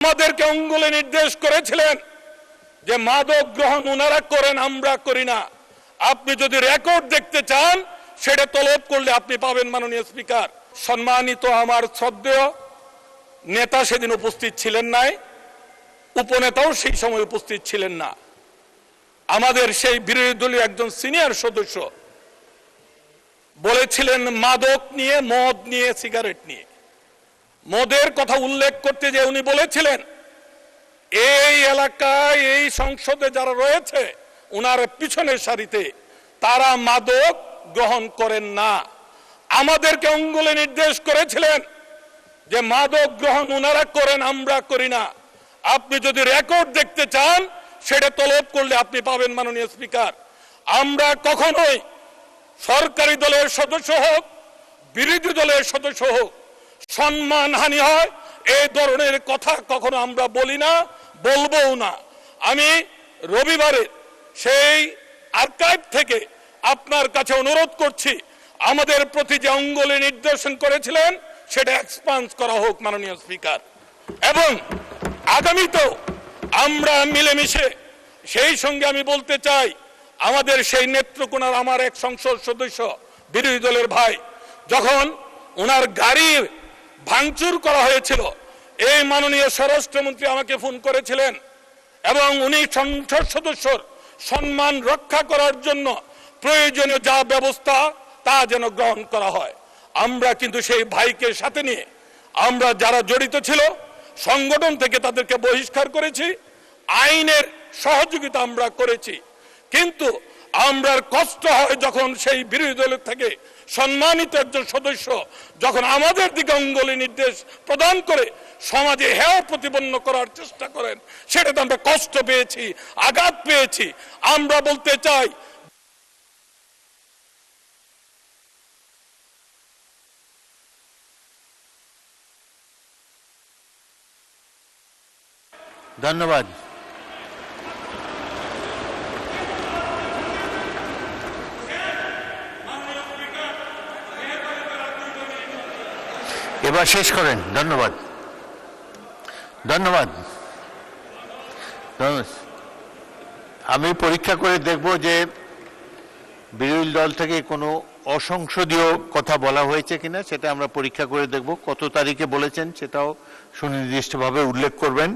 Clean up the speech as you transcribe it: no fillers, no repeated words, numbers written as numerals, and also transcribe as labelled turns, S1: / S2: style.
S1: আমাদেরকে অঙ্গুলে নির্দেশ করেছিলেন যে মাদক গ্রহণ ওনারা করেন, আমরা করি না। আপনি যদি রেকর্ড দেখতে চান সেটা তলব করলে আপনি পাবেন মাননীয় স্পিকার। সম্মানিত আমার শ্রদ্ধেয় নেতা সেদিন উপস্থিত ছিলেন নাই, উপনেতাও সেই সময় উপস্থিত ছিলেন না। আমাদের সেই বিরোধী দলীয় একজন সিনিয়র সদস্য বলেছিলেন মাদক নিয়ে, মদ নিয়ে, সিগারেট নিয়ে। মদের কথা উল্লেখ করতে যে উনি বলেছিলেন এই এলাকায় এই সংসদে যারা রয়েছে ওনার পিছনের সারিতে তারা মাদক গ্রহণ করেন না। আমাদেরকে অঙ্গুলে নির্দেশ করেছিলেন যে মাদক গ্রহণ ওনারা করেন, আমরা করি না। আপনি যদি রেকর্ড দেখতে চান সেটা তলব করলে আপনি পাবেন মাননীয় স্পিকার। আমরা কখনোই সরকারি দলের সদস্য হোক, বিরোধী দলের সদস্য হোক, সম্মানহানি হয় এই ধরনের কথা কখনো আমরা বলি না, বলবও না। আমি রবিবারে সেই আর্কাইভ থেকে আপনার কাছে অনুরোধ করছি আমাদের প্রতি যে অঙ্গুলি নির্দেশন করেছিলেন সেটা এক্সপান্স করা হোক মাননীয় স্পিকার, এবং আগামীতেও আমরা মিলেমিশে সেই সঙ্গে আমি বলতে চাই আমাদের সেই নেত্রকোনার আমার এক সংসদ সদস্য বিরোধী দলের ভাই যখন ওনার গাড়ির ভাঙচুর করা হয়েছিল এই মাননীয় স্বরাষ্ট্রমন্ত্রী আমাকে ফোন করেছিলেন এবং উনি সংসদ সদস্যর সম্মান রক্ষা করার জন্য প্রয়োজনীয় যা ব্যবস্থা তা যেন গ্রহণ করা হয়। আমরা কিন্তু সেই ভাইকে সাথে নিয়ে আমরা যারা জড়িত ছিল সংগঠন থেকে তাদেরকে বহিষ্কার করেছি, আইনের সহযোগিতা আমরা করেছি। কিন্তু আমরা কষ্ট হয় যখন সেই বিরোধী দল থেকে সম্মানিত একজন সদস্য যখন আমাদের দিকে অঙ্গুলি নির্দেশ প্রদান করে সমাজে হেয় প্রতিপন্ন করার চেষ্টা করেন, সেটাতে আমরা কষ্ট পেয়েছি, আঘাত পেয়েছি। আমরা বলতে চাই
S2: ধন্যবাদ। এবার শেষ করেন। ধন্যবাদ, ধন্যবাদ। আমি পরীক্ষা করে দেখব যে বিরোধী দল থেকে কোনো অসংসদীয় কথা বলা হয়েছে কিনা, সেটা আমরা পরীক্ষা করে দেখব। কত তারিখে বলেছেন সেটাও সুনির্দিষ্টভাবে উল্লেখ করবেন।